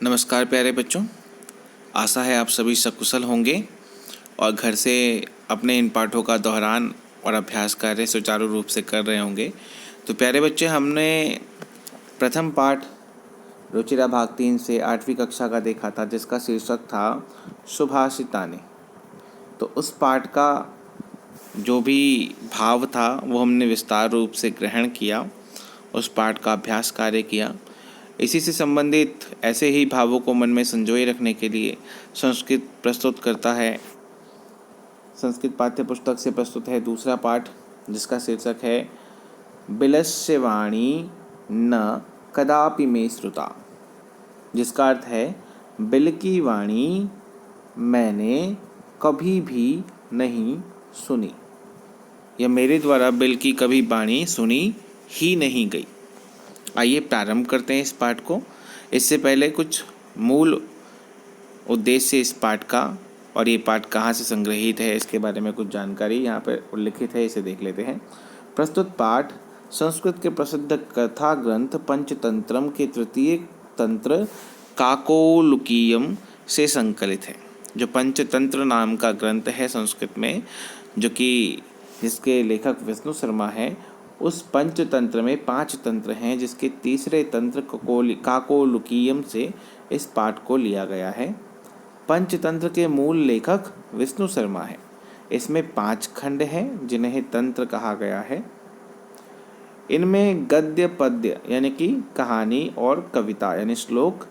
नमस्कार प्यारे बच्चों, आशा है आप सभी सकुशल होंगे और घर से अपने इन पाठों का दोहरान और अभ्यास कार्य सुचारू रूप से कर रहे होंगे। तो प्यारे बच्चे, हमने प्रथम पाठ रुचिरा भाग 3 से 8वीं कक्षा का देखा था, जिसका शीर्षक था सुभाषितानि। तो उस पाठ का जो भी भाव था वो हमने विस्तार रूप से ग्रहण किया, उस पाठ का अभ्यास कार्य किया। इसी से संबंधित ऐसे ही भावों को मन में संजोए रखने के लिए संस्कृत प्रस्तुत करता है। संस्कृत पाठ्य पुस्तक से प्रस्तुत है दूसरा पाठ, जिसका शीर्षक है बिलस्य वाणी न कदापि मे श्रुता, जिसका अर्थ है बिल की वाणी मैंने कभी भी नहीं सुनी, या मेरे द्वारा बिल की कभी वाणी सुनी ही नहीं गई। आइए प्रारंभ करते हैं इस पाठ को। इससे पहले कुछ मूल उद्देश्य इस पाठ का और ये पाठ कहाँ से संग्रहित है इसके बारे में कुछ जानकारी यहाँ पर उल्लिखित है, इसे देख लेते हैं। प्रस्तुत पाठ संस्कृत के प्रसिद्ध कथा ग्रंथ पंचतंत्रम के तृतीय तंत्र काकोलुकीयम से संकलित है। जो पंचतंत्र नाम का ग्रंथ है संस्कृत में, जो कि जिसके लेखक विष्णु शर्मा है, उस पंचतंत्र में 5 तंत्र हैं, जिसके तीसरे तंत्र काकोलुकीयम से इस पाठ को लिया गया है। पंचतंत्र के मूल लेखक विष्णु शर्मा है। इसमें 5 खंड हैं जिन्हें तंत्र कहा गया है। इनमें गद्य पद्य यानी कि कहानी और कविता यानी श्लोक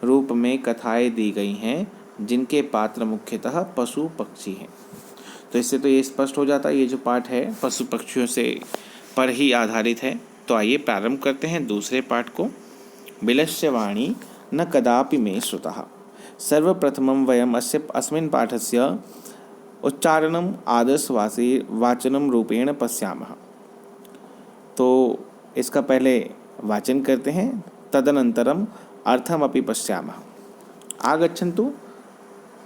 रूप में कथाएं दी गई हैं, जिनके पात्र मुख्यतः पशु पक्षी हैं। तो इससे तो ये स्पष्ट हो जाता है ये जो पाठ है पशु पक्षियों से पर ही आधारित है। तो आइए प्रारंभ करते हैं दूसरे पाठ को। बिलस्य वाणी न कदापि मे श्रुतः। सर्वप्रथमं वयम् अस्मिन् पाठस्य उच्चारणम् आदर्शवासी वाचनम रूपेण पश्यामः। तो इसका पहले वाचन करते हैं, तदनन्तरम् अर्थमपि पश्यामः। आगच्छन्तु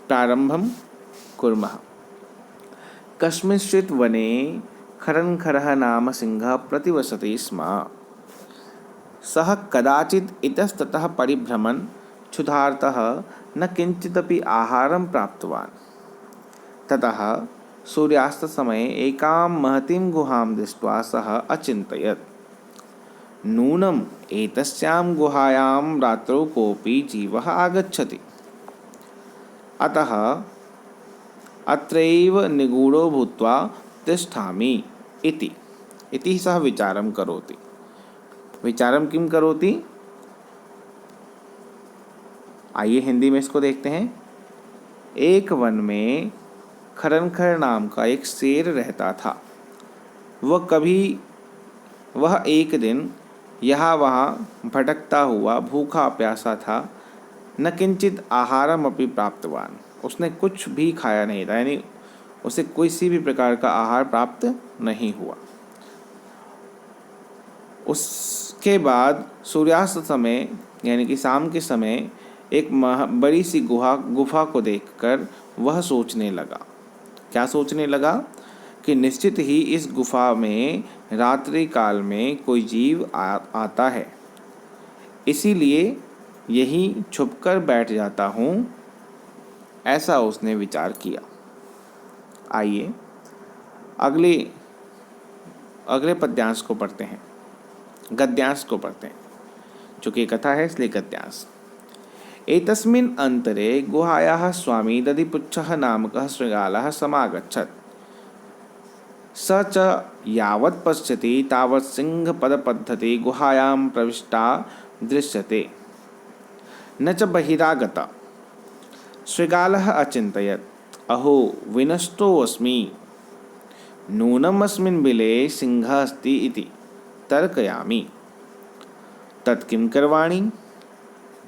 प्रारम्भं कुर्मः। कस्मिंश्चित् वने खरंखरः नाम सिंहः प्रतिवसति स्म। सः कदाचित् इतस्ततः परिभ्रमन् क्षुधार्तः न किंचिदपि आहारं प्राप्तवान्। ततः सूर्यास्तसमये एकां महतीं गुहां दृष्ट्वा सः अचिन्तयत्, नूनम् एतस्यां गुहायां रात्रौ कोऽपि जीवः आगच्छति, अतः अत्रैव निगूढो भूत्वा तिष्ठामि इति सः विचारं करोति। विचारं किं करोति? आइए हिंदी में इसको देखते हैं। एक वन में खरंखर नाम का एक शेर रहता था। वह एक दिन यहाँ वहाँ भटकता हुआ भूखा प्यासा था। न किंचित आहारम अपि प्राप्तवान। उसने कुछ भी खाया नहीं था, यानी उसे किसी भी प्रकार का आहार प्राप्त नहीं हुआ। उसके बाद सूर्यास्त समय यानी कि शाम के समय एक बड़ी सी गुफा को देखकर वह सोचने लगा। क्या सोचने लगा? कि निश्चित ही इस गुफा में रात्रि काल में कोई जीव आता है, इसीलिए यहीं छुपकर बैठ जाता हूँ, ऐसा उसने विचार किया। आइए अगले पद्यांश को पढ़ते हैं, गद्यांश को पढ़ते हैं। चूँकि कथा है इसलिए गद्यांश। एतस्मिन् अंतरे गुहायाः स्वामी दधिपुच्छः नामकः शृगालः समागच्छत्। स च यावत् पश्यति तावत् सिंहपदपद्धति गुहायां प्रविष्टा दृश्यते, न च बहिरागता। शृगालः अचिन्तयत्, अहो विनष्टोऽस्मि, नूनम् अस्मिन् बिले सिंहः अस्ति इति तर्कयामि, तत् किं करवाणि?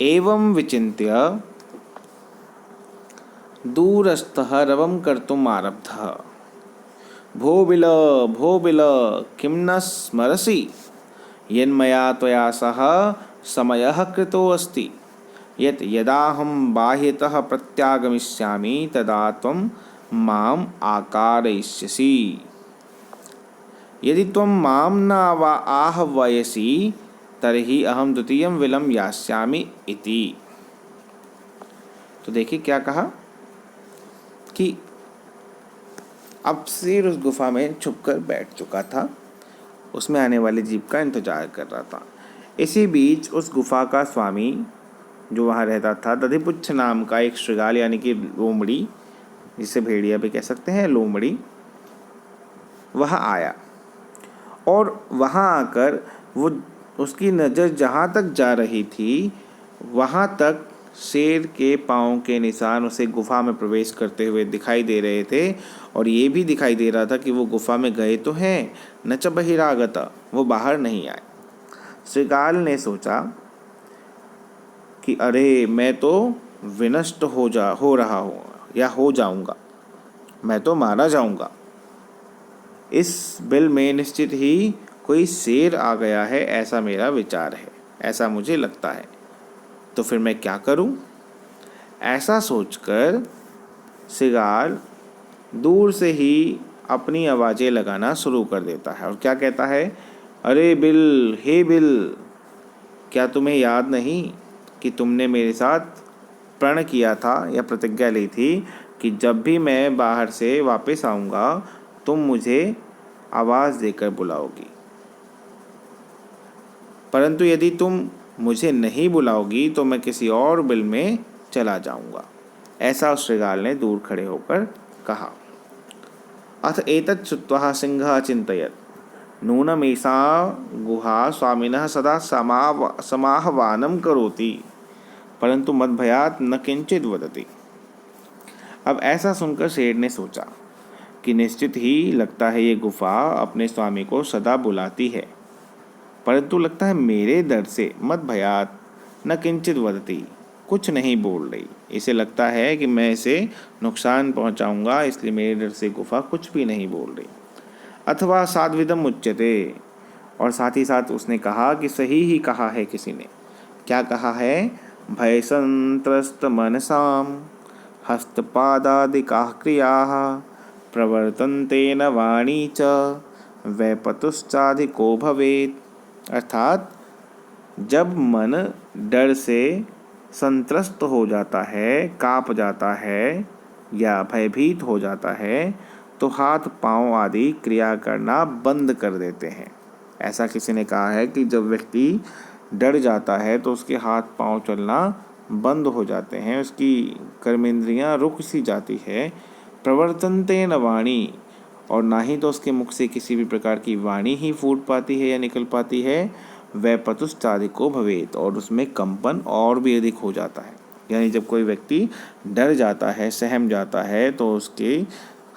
एवं विचिन्त्य दूरस्थः रवं कर्तुम् आरब्धः। भो बिल किं न स्मरसि यन्मया त्वया सह समयः कृतोऽस्ति, यत् यदाहं बाह्यतः प्रत्यागमिष्यामि तदा त्वं माम् आकारयिष्यसि। यदि त्वं मां न आह्वयसि तर्हि अहं द्वितीयं विलं यास्यामि इति। तो देखिए क्या कहा कि अब शेर उस गुफा में छुपकर बैठ चुका था, उसमें आने वाले जीव का इंतजार कर रहा था। इसी बीच उस गुफा का स्वामी जो वहाँ रहता था, दधिपुच्छ नाम का एक श्रृगाल यानी कि लोमड़ी, जिसे भेड़िया भी कह सकते हैं, लोमड़ी, वह आया और वहाँ आकर वो उसकी नज़र जहाँ तक जा रही थी वहाँ तक शेर के पाँव के निशान उसे गुफा में प्रवेश करते हुए दिखाई दे रहे थे और ये भी दिखाई दे रहा था कि वो गुफा में गए तो हैं, न च बहिरागता, वो बाहर नहीं आए। श्रृगाल ने सोचा कि अरे मैं तो विनष्ट हो रहा हूँ या हो जाऊँगा, मैं तो मारा जाऊँगा। इस बिल में निश्चित ही कोई शेर आ गया है, ऐसा मेरा विचार है, ऐसा मुझे लगता है। तो फिर मैं क्या करूं? ऐसा सोचकर श्रृगाल दूर से ही अपनी आवाज़ें लगाना शुरू कर देता है और क्या कहता है, अरे बिल, हे बिल, क्या तुम्हें याद नहीं कि तुमने मेरे साथ प्रण किया था या प्रतिज्ञा ली थी कि जब भी मैं बाहर से वापस आऊँगा तुम मुझे आवाज़ देकर बुलाओगी, परंतु यदि तुम मुझे नहीं बुलाओगी तो मैं किसी और बिल में चला जाऊंगा। ऐसा उस श्रृगाल ने दूर खड़े होकर कहा। अथ एतत् श्रुत्वा सिंहः अचिन्तयत् नूनमेषा गुहा स्वामिनः सदा समाह्वानं करोति परंतु मद्भयात् न किंचित वदति। अब ऐसा सुनकर शेर ने सोचा कि निश्चित ही लगता है ये गुफा अपने स्वामी को सदा बुलाती है, परंतु लगता है मेरे डर से मत भयात न किंचित वदती, कुछ नहीं बोल रही। इसे लगता है कि मैं इसे नुकसान पहुंचाऊंगा, इसलिए मेरे डर से गुफा कुछ भी नहीं बोल रही। अथवा साध्विदम उच्यते, और साथ ही साथ उसने कहा कि सही ही कहा है किसी ने। क्या कहा है? भय संत्रस्त मनसाम हस्तपादादिकाः क्रियाः प्रवर्तन्ते न वाणी च वैपतुश्चाधिको भवेत्। अर्थात जब मन डर से संत्रस्त हो जाता है, काँप जाता है या भयभीत हो जाता है तो हाथ पांव आदि क्रिया करना बंद कर देते हैं। ऐसा किसी ने कहा है कि जब व्यक्ति डर जाता है तो उसके हाथ पांव चलना बंद हो जाते हैं, उसकी कर्मेंद्रियां रुक सी जाती है। प्रवर्तन्ते न वाणी, और ना ही तो उसके मुख से किसी भी प्रकार की वाणी ही फूट पाती है या निकल पाती है। वैपतुश्चाधिको भवेत्, और उसमें कंपन और भी अधिक हो जाता है। यानी जब कोई व्यक्ति डर जाता है, सहम जाता है तो उसके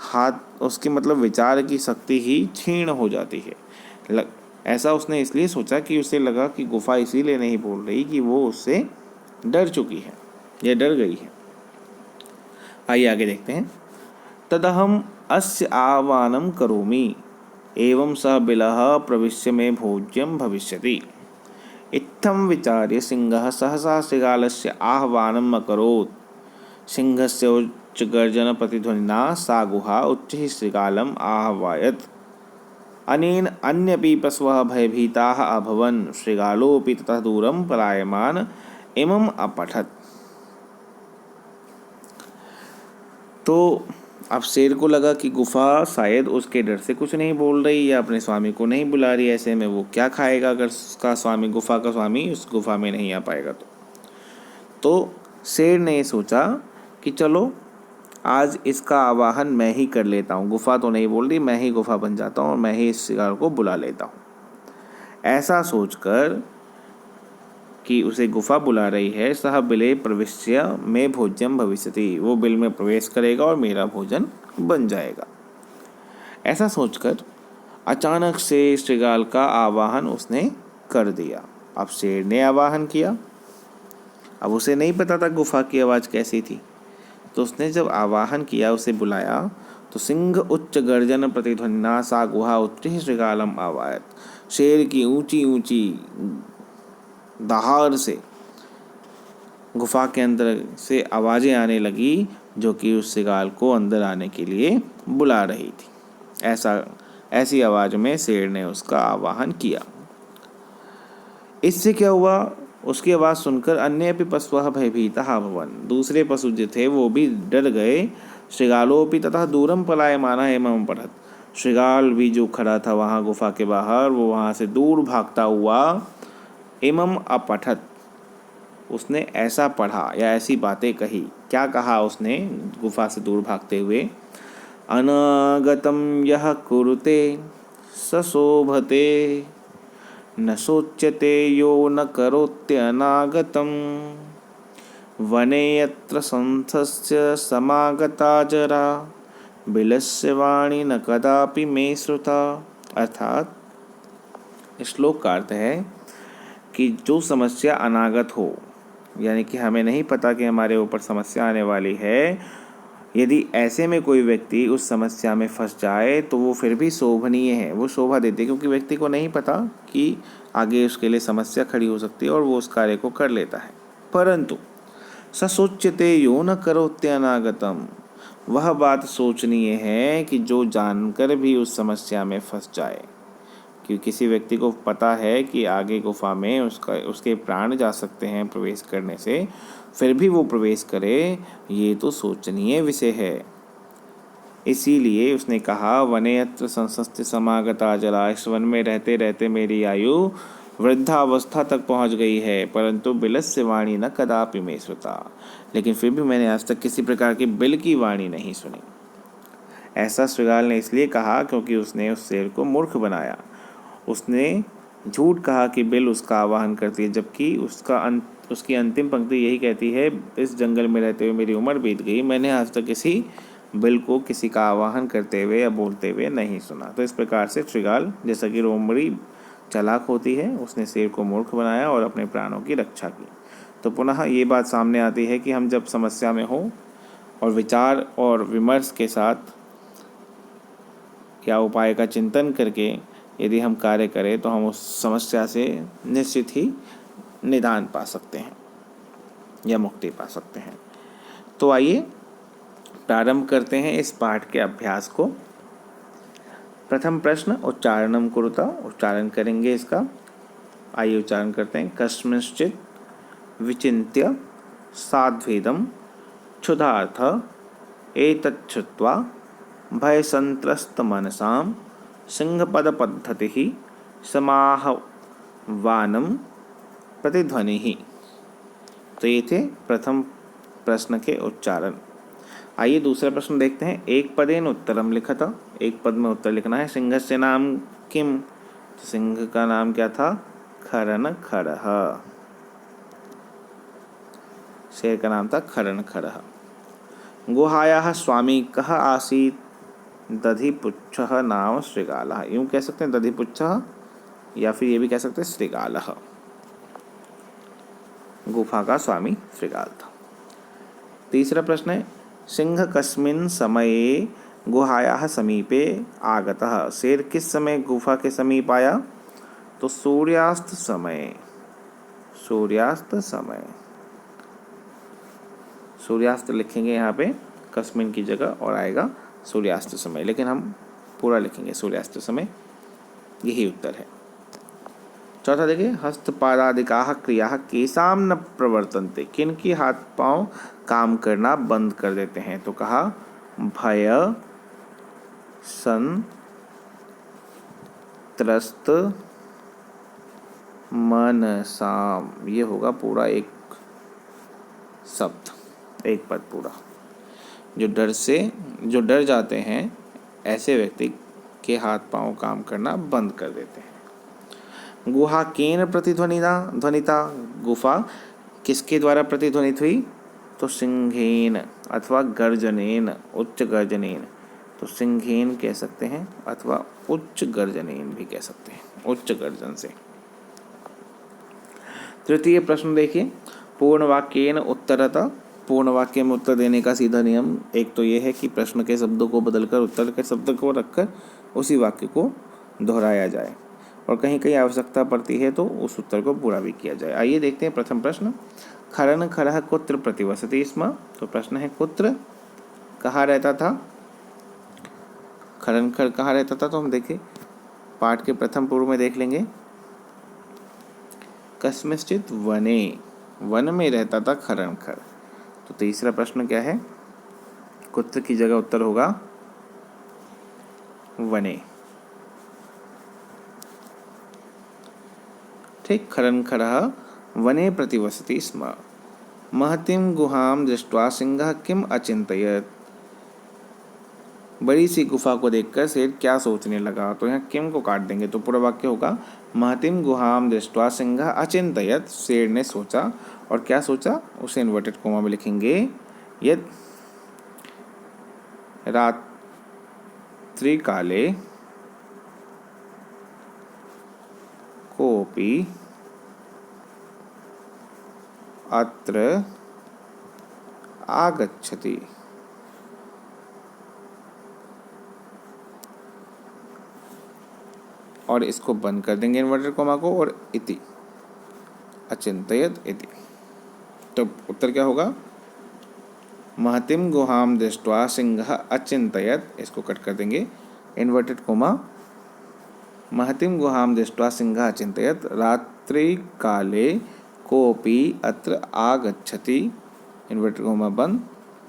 हाथ, उसके मतलब विचार की शक्ति ही क्षीण हो जाती है। ऐसा उसने इसलिए सोचा कि उसे लगा कि गुफा इसीलिए नहीं बोल रही कि वो उससे डर चुकी है या डर गई है। आइए आगे देखते हैं। तदहम अस्य आह्वानं करोमि एवं स बिलः प्रविश्य मे भोज्यं भविष्यति। इत्थं विचार्य सिंहः सहसा श्रृगालस्य आह्वानम् अकरोत्। सिंहस्य उच्चगर्जन प्रतिध्वनिना सा गुहा उच्चैः श्रृगालम् आह्वयत्। अनेन अन्यपि पशवः भयभीताः अभवन्। श्रृगालोऽपि ततः दूरं पलायमान इमम् अपठत्। तो अब शेर को लगा कि गुफा शायद उसके डर से कुछ नहीं बोल रही या अपने स्वामी को नहीं बुला रही। ऐसे में वो क्या खाएगा अगर उसका स्वामी, गुफा का स्वामी उस गुफा में नहीं आ पाएगा तो शेर ने सोचा कि चलो आज इसका आवाहन मैं ही कर लेता हूँ। गुफा तो नहीं बोल रही, मैं ही गुफा बन जाता हूँ और मैं ही इस शिकार को बुला लेता हूँ। ऐसा सोचकर कि उसे गुफा बुला रही है, सह बिले प्रविश्य में भोज्यम भविष्यति, वो बिल में प्रवेश करेगा और मेरा भोजन बन जाएगा। ऐसा सोचकर अचानक से श्रृगाल का आवाहन उसने कर दिया। अब शेर ने आवाहन किया, अब उसे नहीं पता था गुफा की आवाज़ कैसी थी, तो उसने जब आवाहन किया, उसे बुलाया, तो सिंह उच्च गर्जन प्रतिध्वनिना सा गुहा उच्चैः श्रृगालम् आह्वयत्। शेर की ऊंची ऊंची दहाड़ से गुफा के अंदर से आवाज़ें आने लगी जो कि उस श्रृगाल को अंदर आने के लिए बुला रही थी। ऐसी आवाज़ में शेर ने उसका आवाहन किया। इससे क्या हुआ, उसकी आवाज़ सुनकर अन्य भी पशवः भयभीताः अभवन्, दूसरे पशु जो थे वो भी डर गए। शृगालोपि ततः दूरं पलायमानः एवं पठत्, शृगाल भी जो खड़ा था वहाँ गुफा के बाहर, वो वहाँ से दूर भागता हुआ एवं अपठत, उसने ऐसा पढ़ा या ऐसी बातें कही। क्या कहा उसने गुफा से दूर भागते हुए? अनागतं यः कुरुते स शोभते, न शोच्यते यो न करोत्यनागतं, वने यत्र संस्थस्य समागता जरा, बिलस्य वाणी न कदापि मे श्रुता। अर्थात श्लोक का अर्थ है कि जो समस्या अनागत हो, यानी कि हमें नहीं पता कि हमारे ऊपर समस्या आने वाली है, यदि ऐसे में कोई व्यक्ति उस समस्या में फंस जाए तो वो फिर भी शोभनीय है, वो शोभा देती है, क्योंकि व्यक्ति को नहीं पता कि आगे उसके लिए समस्या खड़ी हो सकती है और वो उस कार्य को कर लेता है। परंतु स सोच्यते यो न करोत्यनागतम, वह बात सोचनीय है कि जो जानकर भी उस समस्या में फंस जाए, कि किसी व्यक्ति को पता है कि आगे गुफा में उसके प्राण जा सकते हैं प्रवेश करने से, फिर भी वो प्रवेश करे, ये तो सोचनीय विषय है। इसीलिए उसने कहा वने यत्र संसस्ते समागता जला, इस वन में रहते रहते मेरी आयु वृद्धावस्था तक पहुंच गई है, परंतु बिलस्य वाणी न कदापि मे श्रुता, लेकिन फिर भी मैंने आज तक किसी प्रकार की बिल की वाणी नहीं सुनी। ऐसा शृगाल ने इसलिए कहा क्योंकि उसने उस शेर को मूर्ख बनाया। उसने झूठ कहा कि बिल उसका आवाहन करती है, जबकि उसकी अंतिम पंक्ति यही कहती है, इस जंगल में रहते हुए मेरी उम्र बीत गई, मैंने आज तक किसी बिल को किसी का आवाहन करते हुए या बोलते हुए नहीं सुना। तो इस प्रकार से शृगाल, जैसा कि लोमड़ी चालाक होती है, उसने शेर को मूर्ख बनाया और अपने प्राणों की रक्षा की। तो पुनः ये बात सामने आती है कि हम जब समस्या में हो और विचार और विमर्श के साथ या उपाय का चिंतन करके यदि हम कार्य करें तो हम उस समस्या से निश्चित ही निदान पा सकते हैं या मुक्ति पा सकते हैं। तो आइए प्रारंभ करते हैं इस पाठ के अभ्यास को। प्रथम प्रश्न उच्चारणम कुरुता, उच्चारण करेंगे इसका। आइए उच्चारण करते हैं। कस्मिंश्चित् विचिन्त्य साद्वेदं क्षुधार्थ एतच्छ्रुत्वा भयसंत्रस्तमनसां सिंहपदपद्धतिः समाह्वानं प्रतिध्वनिः। तो ये थे प्रथम प्रश्न के उच्चारण। आइए दूसरा प्रश्न देखते हैं। एक पदेन उत्तरम लिखत, एक पद में उत्तर लिखना है। सिंहस्य नाम किम, तो सिंह का नाम क्या था? खरन खरः। शेर का नाम था खरन खरः। गुहायाः स्वामी कः आसीत्, दधिपुच्छः नाम श्रृगालः। यूँ कह सकते हैं दधिपुच्छः, या फिर ये भी कह सकते हैं श्रृगालः। गुफा का स्वामी श्रृगाल था। तीसरा प्रश्न है, सिंह कस्मिन् समये गुहायाः समीपे आगतः। शेर किस समय गुफा के समीप आया? तो सूर्यास्त समय। सूर्यास्त समय, सूर्यास्त लिखेंगे यहाँ पे कस्मिन की जगह और आएगा सूर्यास्त समय, लेकिन हम पूरा लिखेंगे सूर्यास्त समय, यही उत्तर है। चौथा देखिए, हस्तपादादिकाः क्रियाः केषां न प्रवर्तन्ते, किन की हाथ पांव काम करना बंद कर देते हैं? तो कहा भय संत्रस्त मनसाम, ये होगा पूरा एक शब्द, एक पद पूरा। जो डर जाते हैं ऐसे व्यक्ति के हाथ पांव काम करना बंद कर देते हैं। गुहा केन प्रतिध्वनिता, गुफा किसके द्वारा प्रतिध्वनित हुई? तो सिंहेन अथवा गर्जनेन, उच्च गर्जनेन। तो सिंहेन कह सकते हैं अथवा उच्च गर्जनेन भी कह सकते हैं, उच्च गर्जन से। तृतीय प्रश्न देखिए, पूर्ण वाक्येन उत्तरता। पूर्ण वाक्य में उत्तर देने का सीधा नियम एक तो ये है कि प्रश्न के शब्दों को बदलकर उत्तर के शब्द को रखकर उसी वाक्य को दोहराया जाए, और कहीं कहीं आवश्यकता पड़ती है तो उस उत्तर को पूरा भी किया जाए। आइए देखते हैं प्रथम प्रश्न। खरन खरः कुत्र प्रतिवसति स्म। तो प्रश्न है कुत्र, कहाँ रहता था? खरन खर कहाँ रहता था? तो हम देखें पाठ के प्रथम पूर्व में देख लेंगे। कस्मिंश्चित् वने, वन में रहता था खरंखर। तो तीसरा प्रश्न क्या है, कुत्र की जगह उत्तर होगा वने। ठीक, खरंखरः वने प्रतिवसति स्म। महतीं गुहां दृष्ट्वा सिंहः किम अचिंतयत्। बड़ी सी गुफा को देखकर शेर क्या सोचने लगा। तो यहाँ किम को काट देंगे तो पूरा वाक्य होगा महतीं गुहां दृष्ट्वा सिंहः अचिंतयत्, शेर ने सोचा। और क्या सोचा, उसे इन्वर्टेड कोमा में लिखेंगे, यत् रात्रि काले कोऽपि अत्र आगच्छति। और इसको बंद कर देंगे इन्वर्टेड कोमा को, और इति, अचिंतयत् इति। तो उत्तर क्या होगा, महतीं गुहां दृष्ट्वा सिंहः अचिंतयत्, इसको कट कर देंगे इन्वर्टेड कोमा, महतीं गुहां दृष्ट्वा सिंहः अचिंतयत् रात्रि काले कोऽपि अत्र आगच्छति, इन्वर्टेड कोमा बंद,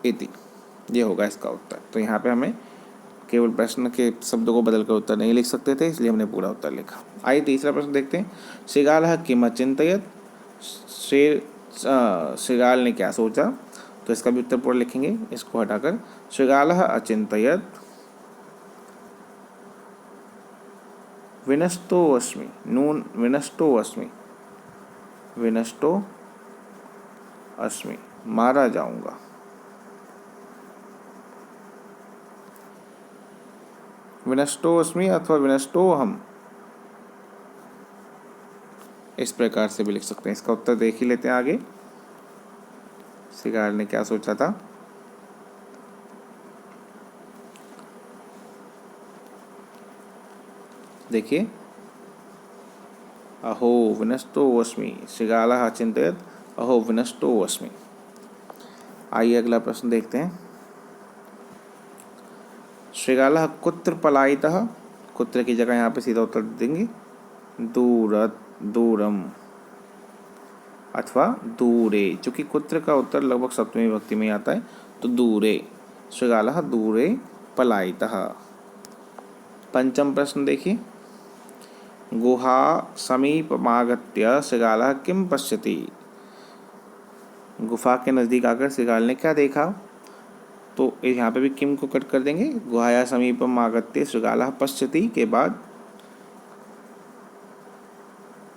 इति। ये होगा इसका उत्तर। तो यहाँ पे हमें केवल प्रश्न के शब्दों को बदलकर उत्तर नहीं लिख सकते थे, इसलिए हमने पूरा उत्तर लिखा। आइए तीसरा प्रश्न देखते हैं। शृगालः किम अचिंतयत्, शृगाल ने क्या सोचा। तो इसका भी उत्तर पूरा लिखेंगे, इसको हटाकर शृगालः अचिंतयत् विनष्टोऽस्मि, नून विनष्टोऽस्मि, विनष्टो अस्मि, मारा जाऊंगा। विनष्टोऽस्मि अथवा विनष्टोऽहम्, इस प्रकार से भी लिख सकते हैं। इसका उत्तर देख ही लेते हैं आगे, शृगाल ने क्या सोचा था। देखिए, अहो विनष्टोऽस्मि, शृगालः अचिंतयत् अहो विनष्टोऽस्मि। आइए अगला प्रश्न देखते हैं। शृगालः कुत्र पलायितः, कुत्र की जगह यहाँ पे सीधा उत्तर देंगे दूरम अथवा दूरे, चूंकि कुत्र का उत्तर लगभग सप्तमी विभक्ति में आता है, तो दूरे, शृगालः दूरे पलायितः। पंचम प्रश्न देखिए, गुहा समीपमागत्य शृगालः किं पश्यति। गुफा के नज़दीक आकर शृगाल ने क्या देखा। तो यहाँ पे भी किम को कट कर देंगे, गुहाया समीपम आगत्य शृगालः पश्यति के बाद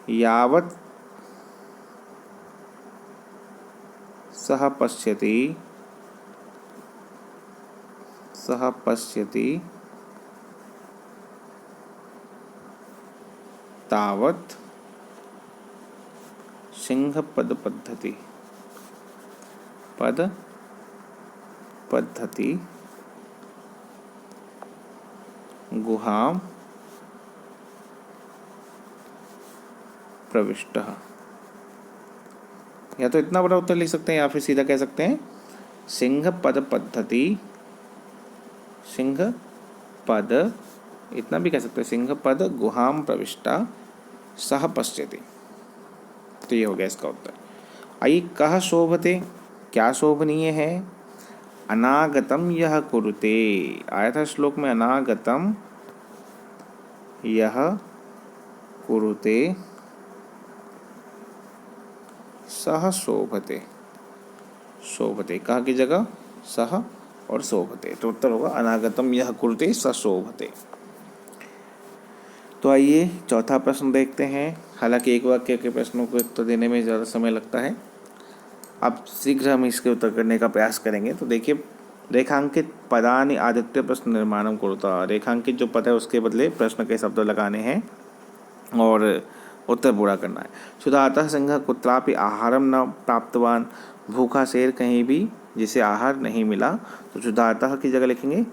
यावत् सः पश्यति तावत् सिंहपद पद्धति गुहां प्रविष्टः। या तो इतना बड़ा उत्तर लिख सकते हैं, या फिर सीधा कह सकते हैं सिंहपद पद्धति, सिंहपद, इतना भी कह सकते हैं सिंहपद गुहां प्रविष्टा सः पश्यति। तो ये हो गया इसका उत्तर। आइए, कः शोभते, क्या शोभनीय है। अनागतम यह कुरुते, आया था श्लोक में अनागतम यह कुरुते सह शोभते, शोभते कहाँ की जगह सह और शोभते, तो उत्तर होगा अनागतम यह कुरुते सह शोभते। तो आइए चौथा प्रश्न देखते हैं। हालांकि एक वाक्य के प्रश्नों को उत्तर देने में ज़्यादा समय लगता है, अब शीघ्र हम इसके उत्तर करने का प्रयास करेंगे। तो देखिए, रेखांकित पदानि आदित्य प्रश्न निर्माणम कुरुता, रेखांकित जो पद है उसके बदले प्रश्न के शब्द लगाने हैं और उत्तर पूरा करना है। सुधातः सिंह कुत्रापि आहारम न प्राप्तवान, भूखा शेर कहीं भी जिसे आहार नहीं मिला। तो सुधातः की जगह लिखेंगे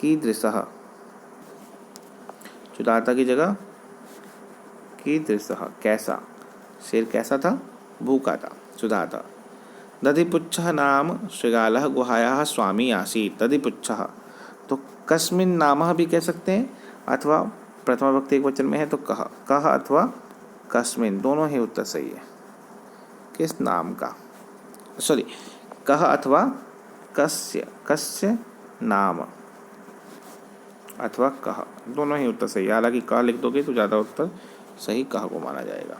कीदृशः, सुधातः की जगह कीदृशः, कैसा, शेर कैसा था, भूखा था, सुधातः। दधिपुच्छः नाम शृगालः गुहायाः स्वामी आसीत्, दधिपुच्छः, तो कस्मिन् नामः भी कह सकते हैं, अथवा प्रथमा विभक्ति एक वचन में है तो कः, कः अथवा कस्मिन्, दोनों ही उत्तर सही है। किस नाम का, सॉरी कह अथवा कस्य, कस्य नाम अथवा कह, दोनों ही उत्तर सही है। हालांकि कह लिख दोगे तो ज़्यादा उत्तर सही कह को माना जाएगा।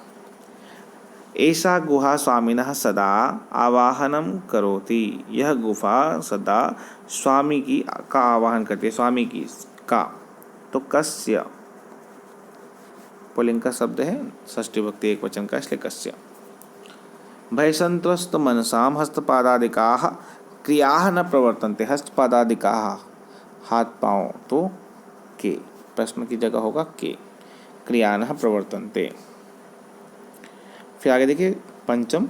एषा गुहा स्वामिनः सदा आवाहनम करोति, यह गुफा सदा स्वामी की का आवाहन करती है, स्वामी की का। तो कस्य पुल्लिंग का शब्द है, षष्ठी विभक्ति एक वचन का, इसलिए कस्य। भयसंत्रस्त मनसाम हस्तपादादिकाः क्रियाः न प्रवर्तन्ते, हस्तपादादिकाः हाथ पाँव तो के, प्रश्न की जगह होगा के, क्रिया न प्रवर्तन्ते। फिर आगे देखिए पंचम,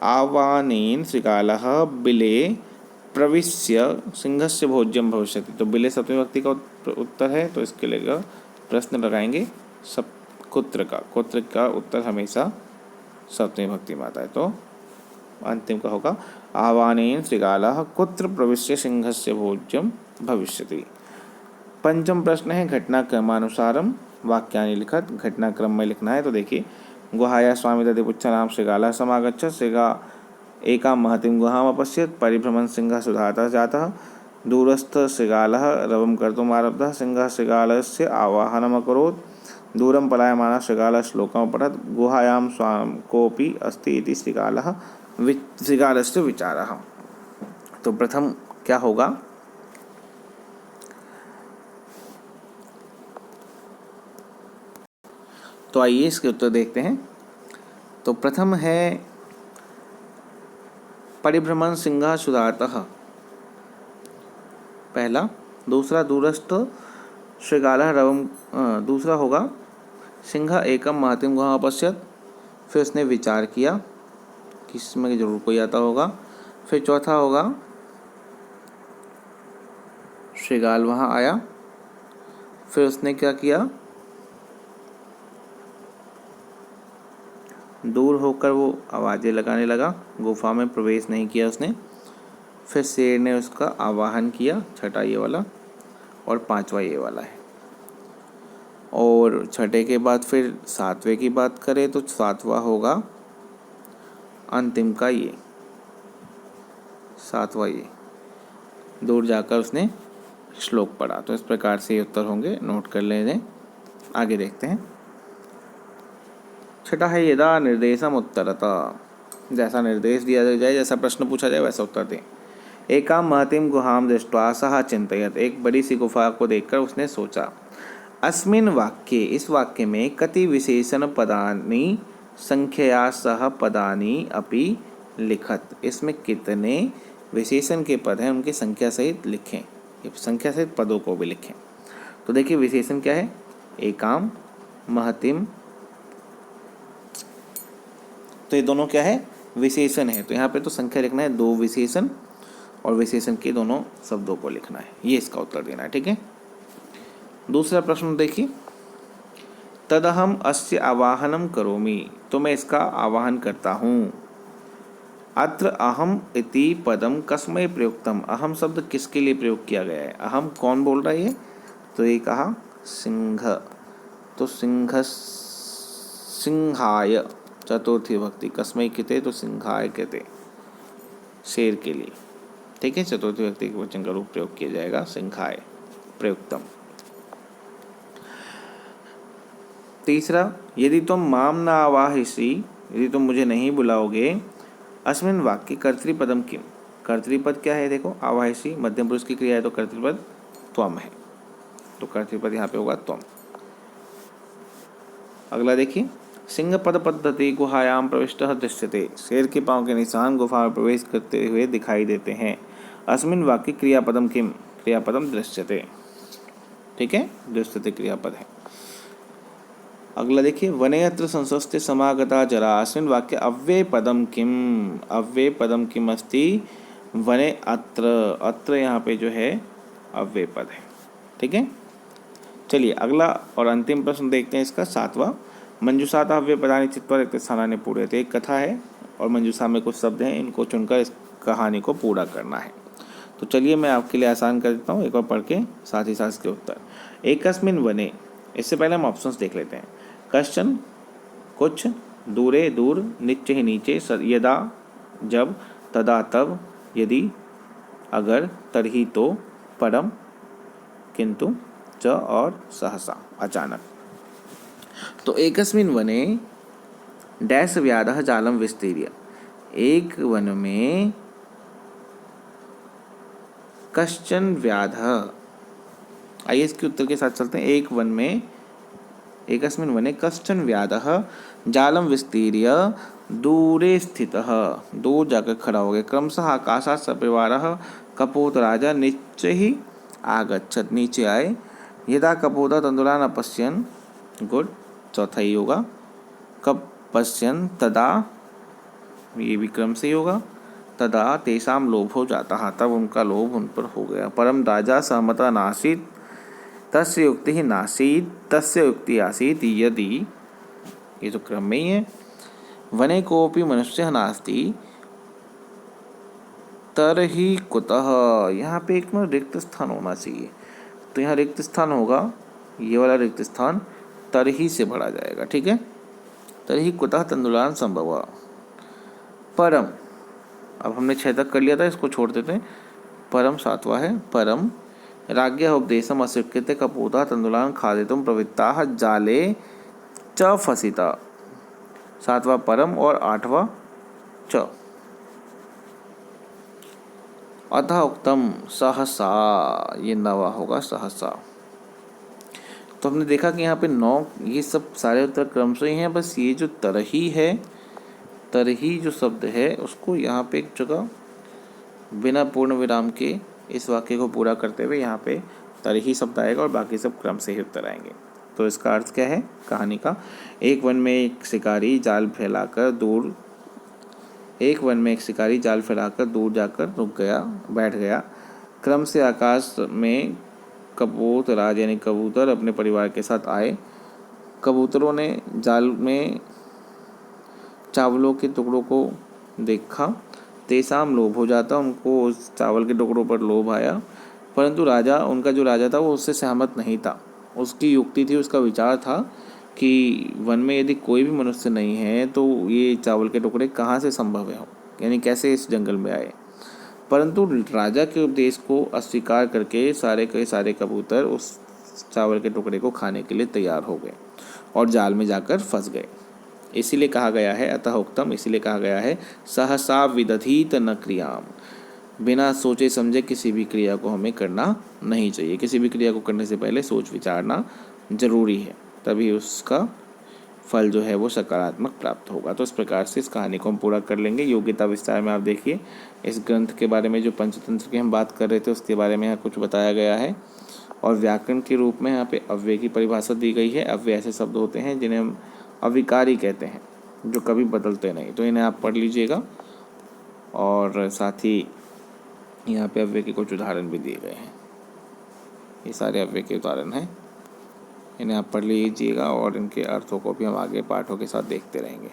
आवानेन श्रीकालः बिले प्रविश्य सिंहस्य भोज्यम भविष्यति। तो बिले सप्तमी विभक्ति का उत्तर है, तो इसके लिए प्रश्न लगाएंगे सब कुत्र का, कुत्र का उत्तर हमेशा सप्तमी विभक्ति में आता है। तो अंतिम का होगा आवानेन श्रीकालः कुत्र प्रविश्य सिंहस्य भोज्यम भविष्यति। पंचम प्रश्न है घटनाक्रमानुसारम वाक्यानि लिखत, घटनाक्रम में लिखना है। तो देखिए गुहाया स्वामी दधिपुच्छानां श्रीकालः समागच्छत्, श्रीगा एकां महतीं गुहाम् अपश्यत्, परिभ्रमन् सिंहः सुधातः जातः, दूरस्थ श्रीकालः रवं कर्तुम् आरब्धः, सिंहः श्रीकालस्य आवाहनम् अकरोत्, दूरं पलायमानः श्रीकालः श्लोकम् अपठत्, गुहायां कोऽपि अस्ति इति श्रीकालस्य विचारः। तो प्रथम क्या होगा, तो आइए इसके उत्तर देखते हैं। तो प्रथम है परिभ्रमण सिंहः सुधातः, पहला। दूसरा दूरस्थ श्रीकालः रवं, दूसरा होगा सिंहः एकम महतीं गुहाम् अपश्यत्, फिर उसने विचार किया कि इसमें जरूर कोई आता होगा। फिर चौथा होगा श्रीकाल वहाँ आया, फिर उसने क्या किया, दूर होकर वो आवाज़ें लगाने लगा, गुफा में प्रवेश नहीं किया उसने। फिर शेर ने उसका आवाहन किया, छठा ये वाला, और पांचवा ये वाला है। और छठे के बाद फिर सातवें की बात करें तो सातवां होगा अंतिम का ये, सातवां ये, दूर जाकर उसने श्लोक पढ़ा। तो इस प्रकार से ये उत्तर होंगे, नोट कर लें। आगे देखते हैं। छठा है यदा निर्देशम उत्तरता, जैसा निर्देश दिया जाए, जैसा प्रश्न पूछा जाए वैसा उत्तर दें। एकां महतीं गुहां दृष्ट्वा सः चिन्तयत्, एक बड़ी सी गुफा को देखकर उसने सोचा। अस्मिन् वाक्ये, इस वाक्य में कति विशेषण पदानि संख्यया सह पदानि अपि लिखत, इसमें कितने विशेषण के पद हैं उनकी संख्या सहित लिखें, संख्या सहित पदों को भी लिखें। तो देखिए विशेषण क्या है, एकाम महतीम, तो ये दोनों क्या है, विशेषण है। तो यहाँ पे तो संख्या लिखना है, दो विशेषण और विशेषण के दोनों शब्दों को लिखना है, ये इसका उत्तर देना है। ठीक है। दूसरा प्रश्न देखिए, तदहम अस्य आवाहनम करोमि, तो मैं इसका आवाहन करता हूँ। अत्र अहम इति पदम कस्मै प्रयुक्तम, अहम शब्द किसके लिए प्रयोग किया गया है, अहम कौन बोल रहा है ये, तो ये कहा सिंह, तो सिंह सिंहाय चतुर्थी भक्ति, कस्मै कहते तो सिंहाय कहते, शेर के लिए। ठीक है, चतुर्थी भक्ति के वचन का रूप प्रयोग किया जाएगा, सिंहाय प्रयुक्तम। तीसरा, यदि तुम माम न आवाहिसी, यदि तुम मुझे नहीं बुलाओगे, अस्मिन् वाक्य कर्तृपदम किम, कर्तृपद क्या है, देखो आवाहिसी मध्यम पुरुष की क्रिया है, तो कर्तृपद त्वम है, तो कर्तृपद यहाँ पे होगा त्वम। अगला देखिए, सिंह पद पद्धति गुहायाम प्रविष्टः दृश्यते, शेर के पांव के निशान गुफा में प्रवेश करते हुए दिखाई देते हैं। अस्मिन् वाक्य क्रियापदम किम, क्रियापदम दृश्यते। ठीक है, दृश्यते क्रियापद है। अगला देखिए, वने अत्र संसस्ते समागता जरा, अस्मिन् वाक्य अव्यय पदम किम, अव्यय पदम किम अस्ति वने अत्र, अत्र यहाँ पे जो है अव्यय पद है। ठीक है, चलिए अगला और अंतिम प्रश्न देखते हैं इसका, सातवां। मंजूषातः अव्यय पदानि चित्वा रिक्त स्थानानि पूर्यते, एक कथा है और मंजूषा में कुछ शब्द हैं, इनको चुनकर इस कहानी को पूरा करना है। तो चलिए मैं आपके लिए आसान कर देता हूँ, एक बार पढ़ के साथ ही साथ इसके उत्तर। एकस्मिन् वने, इससे पहले हम ऑप्शंस देख लेते हैं। कश्चन कुछ, दूरे दूर, निच्चे ही नीचे, यदा जब, तदा तब, यदि अगर, तरही तो, परम किंतु, च और सहसा अचानक। तो एकस्मिन् वने डैश व्याधः जालं विस्तीर्य, एक वन में कश्चन व्याधः, आइए इसके उत्तर के साथ चलते हैं। एक वन में, एकस्मिन् वने कश्चन व्याधः जालं विस्तीर्य दूरे स्थितः, दूर जाकर खड़ा हो गया। क्रमशः आकाशात् सपरिवारः कपोत राजा नीचे ही आगच्छत्, नीचे आए। यदा कपोत तंडुलान् अपश्यन्, गुड, चौथा ही होगा। कब पश्यन्, तदा, ये भी क्रम से ही होगा। तदा तेषां लोभो जातः, तब उनका लोभ उन पर हो गया। परम राजा सहमता नासीत्, तस्य युक्ति ही नासीत्, तस्य युक्ति आसीत् यदि, ये तो क्रम में ही है। वने कोऽपि मनुष्यः नास्ति तरहि कुतः, यहाँ पे एक रिक्त स्थान होना चाहिए, तो यहाँ रिक्त स्थान होगा, ये वाला रिक्त स्थान तरही से भरा जाएगा, ठीक है। तरही कुतः तंडुलान् संभव। परम, अब हमने 6 तक कर लिया था, इसको छोड़ देते हैं। परम सातवां है। परम राज्ञः उपदेशम् अस्वीकृत्य कपोतः तंडुलान् खादितुं प्रवृत्ताः जाले च फसिता, सातवां परम और आठवां च। अतः उक्तम सहसा, ये नवा होगा सहसा। तो हमने देखा कि यहाँ पे 9, ये सब सारे उत्तर क्रम से ही हैं, बस ये जो तरही है, तरही जो शब्द है उसको यहाँ पे एक जगह बिना पूर्ण विराम के इस वाक्य को पूरा करते हुए यहाँ पे तरही शब्द आएगा और बाकी सब क्रम से ही उत्तर आएंगे। तो इसका अर्थ क्या है कहानी का? एक वन में एक शिकारी जाल फैलाकर दूर जाकर रुक गया, बैठ गया। क्रम से आकाश में कपोत राज यानी कबूतर अपने परिवार के साथ आए। कबूतरों ने जाल में चावलों के टुकड़ों को देखा। तेसाम लोभ हो जाता, उनको उस चावल के टुकड़ों पर लोभ आया, परंतु उनका जो राजा था वो उससे सहमत नहीं था। उसकी युक्ति थी, उसका विचार था कि वन में यदि कोई भी मनुष्य नहीं है तो ये चावल के टुकड़े कहाँ से संभव है, यानी कैसे इस जंगल में आए। परंतु राजा के उपदेश को अस्वीकार करके सारे के सारे कबूतर उस चावल के टुकड़े को खाने के लिए तैयार हो गए और जाल में जाकर फंस गए। इसीलिए कहा गया है, अतः उक्तम, इसीलिए कहा गया है सहसा विदधीत न क्रियाम, बिना सोचे समझे किसी भी क्रिया को हमें करना नहीं चाहिए। किसी भी क्रिया को करने से पहले सोच विचारना जरूरी है, तभी उसका फल जो है वो सकारात्मक प्राप्त होगा। तो इस प्रकार से इस कहानी को हम पूरा कर लेंगे। योग्यता विस्तार में आप देखिए इस ग्रंथ के बारे में, जो पंचतंत्र की हम बात कर रहे थे उसके बारे में यहाँ कुछ बताया गया है। और व्याकरण के रूप में यहाँ पे अव्यय की परिभाषा दी गई है। अव्यय ऐसे शब्द होते हैं जिन्हें हम अविकारी कहते हैं, जो कभी बदलते नहीं, तो इन्हें आप पढ़ लीजिएगा। और साथ ही यहाँ पे अव्यय के कुछ उदाहरण भी दिए गए हैं, ये सारे अव्यय के उदाहरण हैं, इन्हें आप पढ़ लीजिएगा और इनके अर्थों को भी हम आगे पाठों के साथ देखते रहेंगे।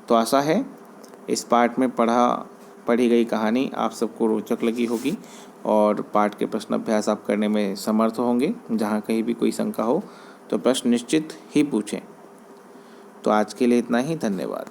तो आशा है इस पाठ में पढ़ी गई कहानी आप सबको रोचक लगी होगी और पाठ के प्रश्न अभ्यास आप करने में समर्थ होंगे। जहाँ कहीं भी कोई शंका हो तो प्रश्न निश्चित ही पूछें। तो आज के लिए इतना ही, धन्यवाद।